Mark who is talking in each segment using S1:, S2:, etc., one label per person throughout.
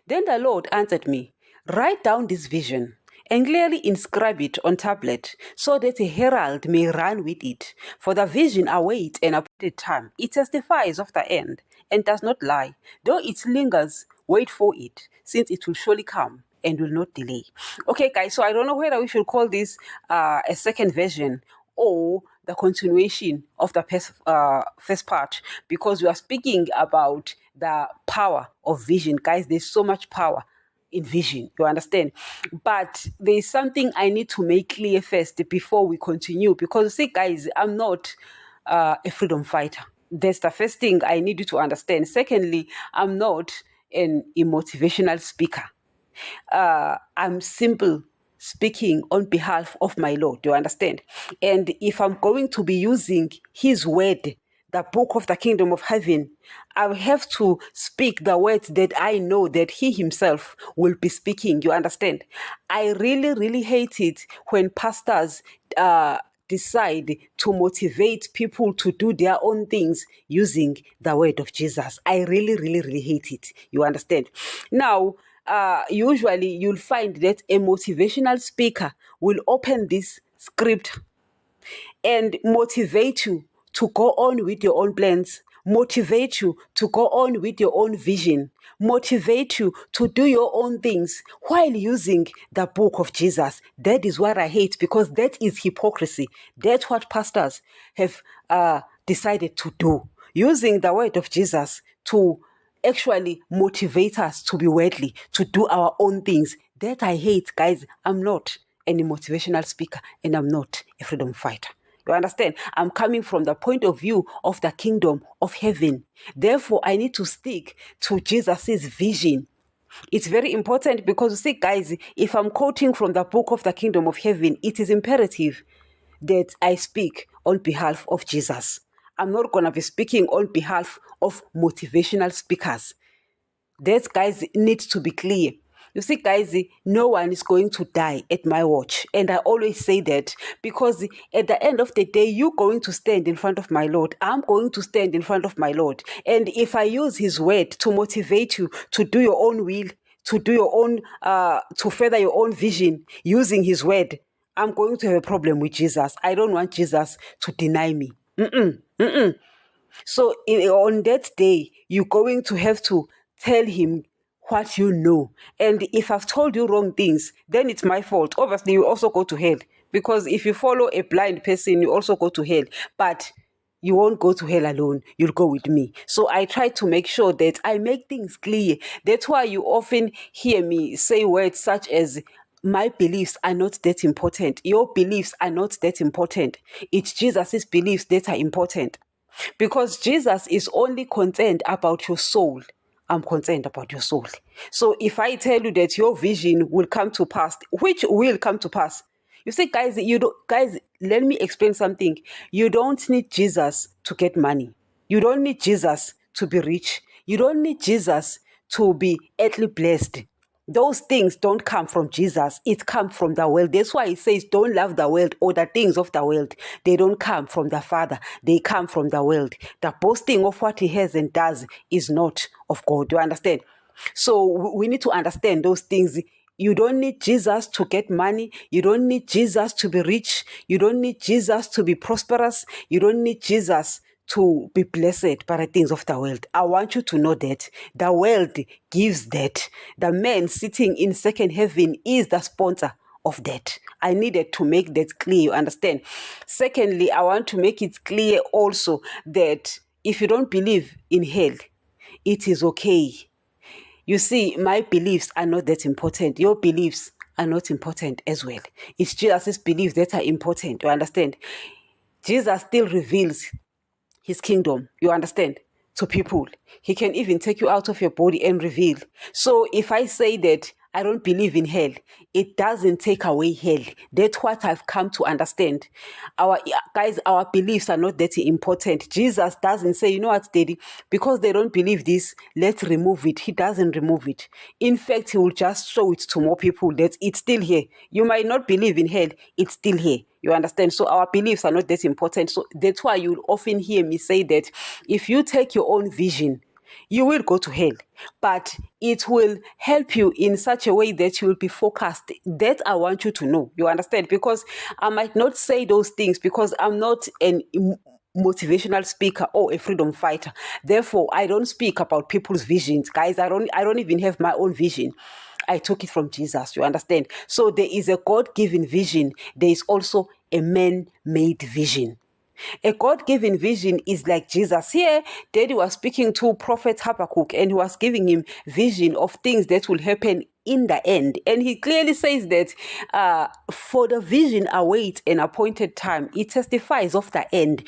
S1: Then the Lord answered me, write down this vision and clearly inscribe it on tablet, so that a herald may run with it. For the vision awaits an appointed time. It testifies of the end and does not lie. Though it lingers, wait for it, since it will surely come and will not delay. Okay, guys, so I don't know whether we should call this a second version or the continuation of the first part, because we are speaking about the power of vision. Guys, there's so much power in vision, you understand? But there's something I need to make clear first before we continue, because see, guys, I'm not a freedom fighter. That's the first thing I need you to understand. Secondly, I'm not a motivational speaker. I'm simple speaking on behalf of my Lord. Do you understand? And if I'm going to be using his word, the book of the kingdom of heaven, I have to speak the words that I know that he himself will be speaking. You understand? I really, really hate it when pastors decide to motivate people to do their own things using the word of Jesus. I really, really, really hate it. You understand? Now, usually you'll find that a motivational speaker will open this script and motivate you to go on with your own plans, motivate you to go on with your own vision, motivate you to do your own things while using the book of Jesus. That is what I hate, because that is hypocrisy. That's what pastors have decided to do, using the word of Jesus to actually motivate us to be worldly, to do our own things. That I hate, guys. I'm not any motivational speaker and I'm not a freedom fighter. You understand? I'm coming from the point of view of the kingdom of heaven. Therefore, I need to stick to Jesus' vision. It's very important because, you see, guys, if I'm quoting from the book of the kingdom of heaven, it is imperative that I speak on behalf of Jesus. I'm not going to be speaking on behalf of motivational speakers. That, guys, needs to be clear. You see, guys, no one is going to die at my watch. And I always say that because at the end of the day, you're going to stand in front of my Lord. I'm going to stand in front of my Lord. And if I use his word to motivate you to do your own will, to do your own, to further your own vision using his word, I'm going to have a problem with Jesus. I don't want Jesus to deny me. So on that day, you're going to have to tell him what you know. And if I've told you wrong things, then it's my fault. Obviously, you also go to hell. Because if you follow a blind person, you also go to hell. But you won't go to hell alone. You'll go with me. So I try to make sure that I make things clear. That's why you often hear me say words such as, my beliefs are not that important. Your beliefs are not that important. It's Jesus' beliefs that are important. Because Jesus is only concerned about your soul. I'm concerned about your soul. So if I tell you that your vision will come to pass, which will come to pass, you see, guys, let me explain something. You don't need Jesus to get money. You don't need Jesus to be rich. You don't need Jesus to be earthly blessed. Those things don't come from Jesus. It comes from the world. That's why he says, don't love the world or the things of the world. They don't come from the Father. They come from the world. The boasting of what he has and does is not of God. Do you understand? So we need to understand those things. You don't need Jesus to get money. You don't need Jesus to be rich. You don't need Jesus to be prosperous. You don't need Jesus to be blessed by the things of the world. I want you to know that the world gives that. The man sitting in second heaven is the sponsor of that. I needed to make that clear, you understand? Secondly, I want to make it clear also that if you don't believe in hell, it is okay. You see, my beliefs are not that important. Your beliefs are not important as well. It's Jesus' beliefs that are important, you understand? Jesus still reveals his kingdom, you understand, to people. He can even take you out of your body and reveal. So if I say that I don't believe in hell, it doesn't take away hell. That's what I've come to understand. Our beliefs are not that important. Jesus doesn't say, you know what, Daddy, because they don't believe this, let's remove it. He doesn't remove it. In fact, he will just show it to more people that it's still here. You might not believe in hell, it's still here. You understand? So our beliefs are not that important. So that's why you'll often hear me say that if you take your own vision You will go to hell, but it will help you in such a way that you will be focused. That I want you to know. You understand? Because I might not say those things because I'm not an motivational speaker or a freedom fighter. Therefore, I don't speak about people's visions. Guys, I don't even have my own vision. I took it from Jesus, you understand? So there is a God-given vision. There is also a man-made vision. A God-given vision is like Jesus. Here, Daddy was speaking to Prophet Habakkuk and he was giving him vision of things that will happen in the end. And he clearly says that for the vision awaits an appointed time. It testifies of the end,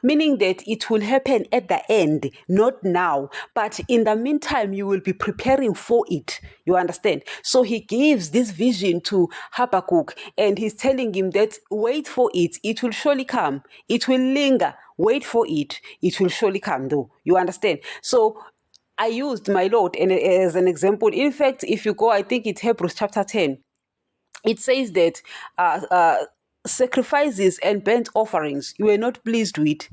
S1: meaning that it will happen at the end, not now. But in the meantime, you will be preparing for it. You understand? So he gives this vision to Habakkuk and he's telling him that wait for it. It will surely come. It will linger. Wait for it. It will surely come though. You understand? So I used my Lord as an example. In fact, if you go, I think it's Hebrews chapter 10, it says that sacrifices and burnt offerings you were not pleased with,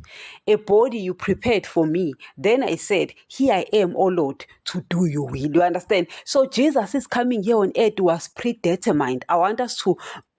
S1: a body you prepared for me. Then I said, here I am, O Lord, to do your will. You understand? So Jesus is coming here on earth was predetermined. I want us to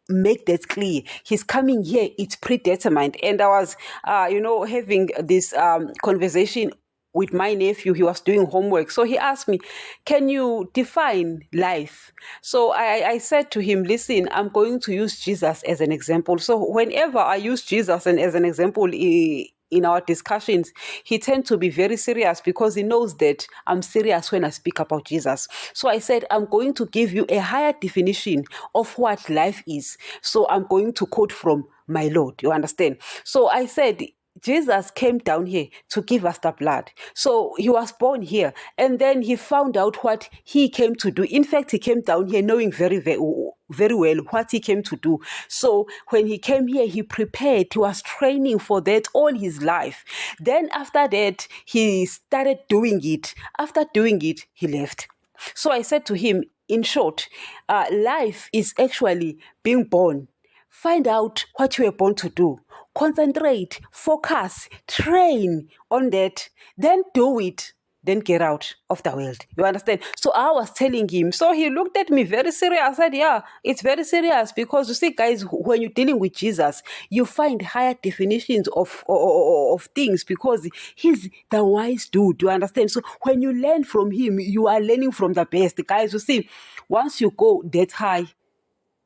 S1: make that clear. He's coming here, it's predetermined. And I was having this conversation with my nephew. He was doing homework, so he asked me, can you define life? So I said to him, listen, I'm going to use Jesus as an example. So whenever I use Jesus as an example in our discussions, he tends to be very serious because he knows that I'm serious when I speak about Jesus. So I said, I'm going to give you a higher definition of what life is. So I'm going to quote from my Lord. You understand? So I said, Jesus came down here to give us the blood. So he was born here and then he found out what he came to do. In fact, he came down here knowing very, very, very well what he came to do. So when he came here, he prepared. He was training for that all his life. Then after that, he started doing it. After doing it, he left. So I said to him, in short, life is actually being born. Find out what you were born to do. Concentrate, focus, train on that, then do it, then get out of the world. You understand? So I was telling him, so he looked at me very serious. I said, yeah, it's very serious because you see, guys, when you're dealing with Jesus, you find higher definitions of things because he's the wise dude. You understand? So when you learn from him, you are learning from the best. Guys, you see, once you go that high,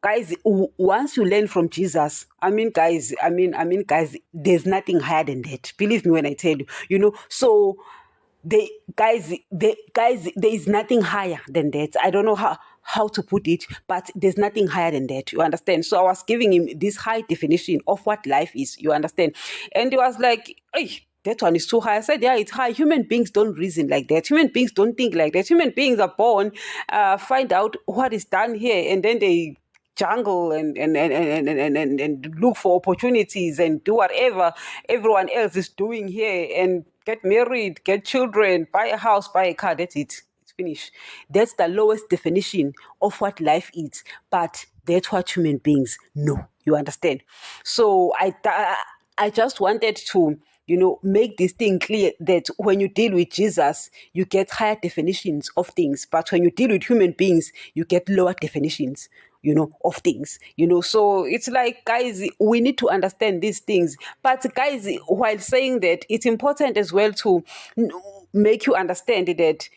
S1: guys, once you learn from Jesus, guys, there's nothing higher than that. Believe me when I tell you, so there is nothing higher than that. I don't know how to put it, but there's nothing higher than that. You understand? So I was giving him this high definition of what life is. You understand? And he was like, hey, that one is too high. I said, yeah, it's high. Human beings don't reason like that. Human beings don't think like that. Human beings are born, find out what is done here, and then they jungle and look for opportunities and do whatever everyone else is doing here and get married, get children, buy a house, buy a car. That's it. It's finished. That's the lowest definition of what life is. But that's what human beings know. You understand? So I just wanted to make this thing clear that when you deal with Jesus, you get higher definitions of things. But when you deal with human beings, you get lower definitions of things, so it's like, guys, we need to understand these things. But guys, while saying that, it's important as well to make you understand that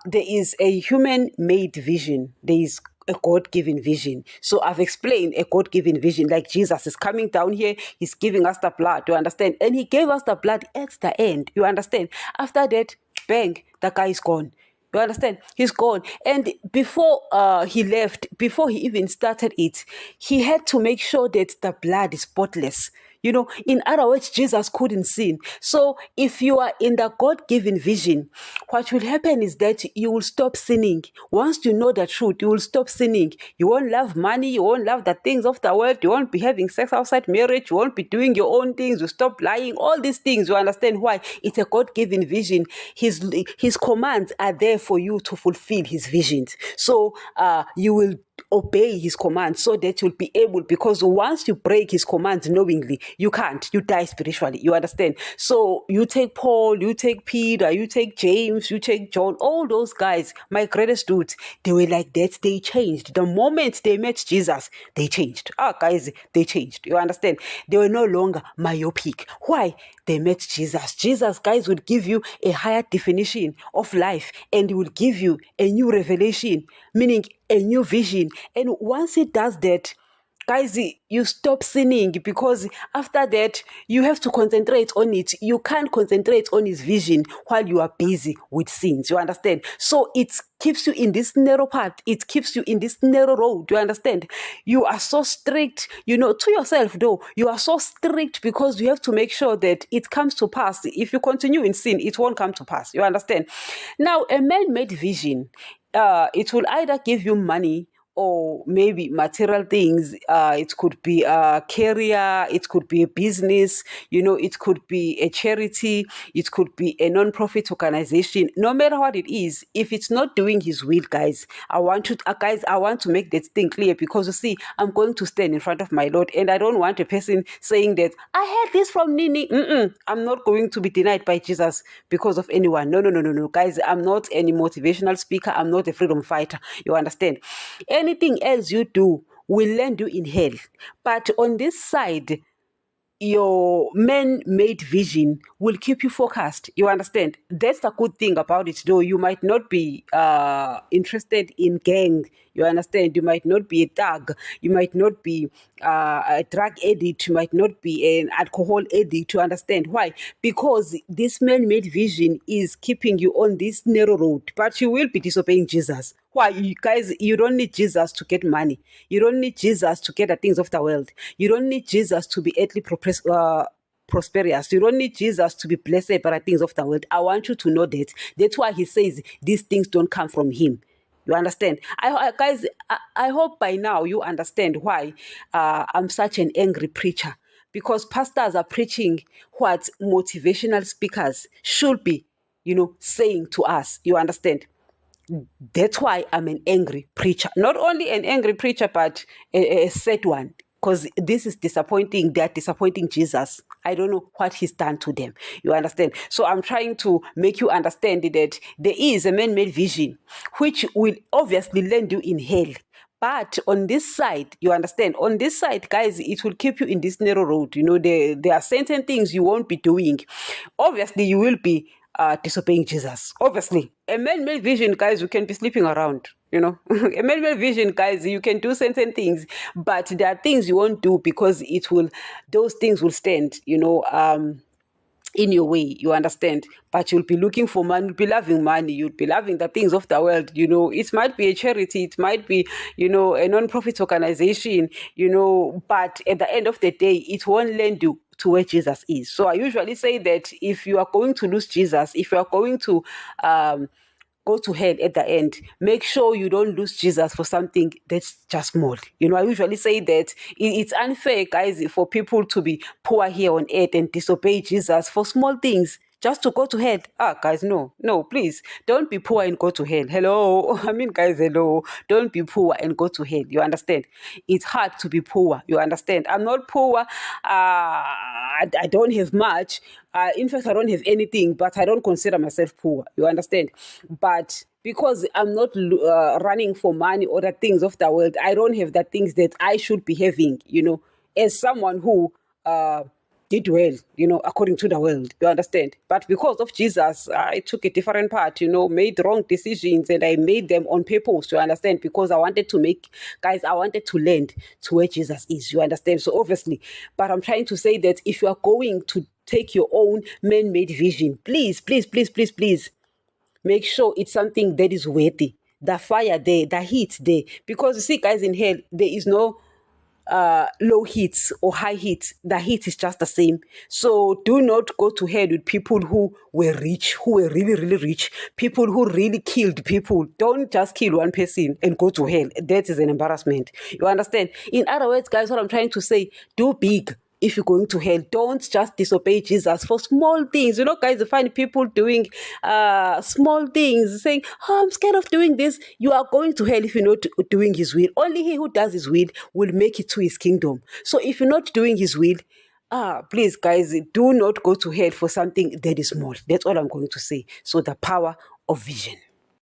S1: there is a human-made vision. There is a God-given vision. So I've explained a God-given vision, like Jesus is coming down here, he's giving us the blood, you understand? And he gave us the blood at the end, you understand? After that, bang, the guy is gone. You understand? He's gone. And before he left, before he even started it, he had to make sure that the blood is spotless. In other words, Jesus couldn't sin. So if you are in the God-given vision, what will happen is that you will stop sinning. Once you know the truth, you will stop sinning. You won't love money. You won't love the things of the world. You won't be having sex outside marriage. You won't be doing your own things. You stop lying. All these things, you understand why? It's a God-given vision. His commands are there for you to fulfill his visions. So you will obey his commands so that you'll be able, because once you break his commands knowingly, you can't, you die spiritually, you understand? So you take Paul, you take Peter, you take James, you take John, all those guys, my greatest dudes, they were like that. They changed the moment they met Jesus. They changed. Guys, they changed, you understand? They were no longer myopic. Why? They met Jesus. Jesus, guys, would give you a higher definition of life, and he will give you a new revelation, meaning a new vision. And once it does that, guys, you stop sinning, because after that you have to concentrate on it. You can't concentrate on his vision while you are busy with sins, you understand? So it keeps you in this narrow path, it keeps you in this narrow road, you understand? You are so strict, to yourself though. You are so strict because you have to make sure that it comes to pass. If you continue in sin, it won't come to pass, you understand? Now, a man-made vision, it will either give you money or maybe material things. It could be a career, it could be a business, it could be a charity, it could be a non-profit organization. No matter what it is, if it's not doing his will, guys, I want to make that thing clear, because you see, I'm going to stand in front of my Lord, and I don't want a person saying that I heard this from Nini. I'm not going to be denied by Jesus because of anyone. No, guys, I'm not any motivational speaker. I'm not a freedom fighter, you understand? Anything else you do will land you in hell. But on this side, your man-made vision will keep you focused, you understand? That's the good thing about it, though. You might not be interested in gang, you understand? You might not be a thug, you might not be a drug addict, you might not be an alcohol addict, you understand? Why? Because this man-made vision is keeping you on this narrow road, but you will be disobeying Jesus. Why? You guys, you don't need Jesus to get money. You don't need Jesus to get the things of the world. You don't need Jesus to be earthly prosperous. You don't need Jesus to be blessed by the things of the world. I want you to know that. That's why he says these things don't come from him. You understand? Guys, I hope by now you understand why I'm such an angry preacher. Because pastors are preaching what motivational speakers should be, saying to us. You understand? That's why I'm an angry preacher. Not only an angry preacher, but a sad one. Because this is disappointing. They're disappointing Jesus. I don't know what he's done to them. You understand? So I'm trying to make you understand that there is a man-made vision, which will obviously land you in hell. But on this side, you understand, on this side, guys, it will keep you in this narrow road. There are certain things you won't be doing. Obviously, you will be disobeying Jesus. Obviously, a man-made vision, guys, you can be sleeping around, a man-made vision, guys, you can do certain things, but there are things you won't do because those things will stand, in your way, you understand? But you'll be looking for money, you'll be loving money, you'll be loving the things of the world, it might be a charity, it might be, a non-profit organization, but at the end of the day, it won't lend you to where Jesus is. So I usually say that if you are going to lose Jesus, if you are going to go to hell at the end, make sure you don't lose Jesus for something that's just small. I usually say that it's unfair, guys, for people to be poor here on earth and disobey Jesus for small things just to go to hell. Guys, no, please, don't be poor and go to hell. Hello. Guys, hello. Don't be poor and go to hell. You understand? It's hard to be poor. You understand? I'm not poor. I don't have much. In fact, I don't have anything, but I don't consider myself poor. You understand? But because I'm not running for money or the things of the world, I don't have the things that I should be having, as someone who did well, according to the world, you understand? But because of Jesus, I took a different path, made wrong decisions, and I made them on purpose, you understand? Because I wanted to land to where Jesus is, you understand? So obviously, but I'm trying to say that if you are going to take your own man-made vision, please, make sure it's something that is worthy. The fire there, the heat there. Because you see, guys, in hell, there is no low heat or high heat. The heat is just the same. So do not go to hell with people who were rich, who were really, really rich, people who really killed people. Don't just kill one person and go to hell. That is an embarrassment. You understand? In other words, guys, what I'm trying to say, do big if you're going to hell. Don't just disobey Jesus for small things. You know, guys, you find people doing small things, saying, oh, I'm scared of doing this. You are going to hell if you're not doing his will. Only he who does his will make it to his kingdom. So if you're not doing his will, please, guys, do not go to hell for something that is small. That's all I'm going to say. So the power of vision.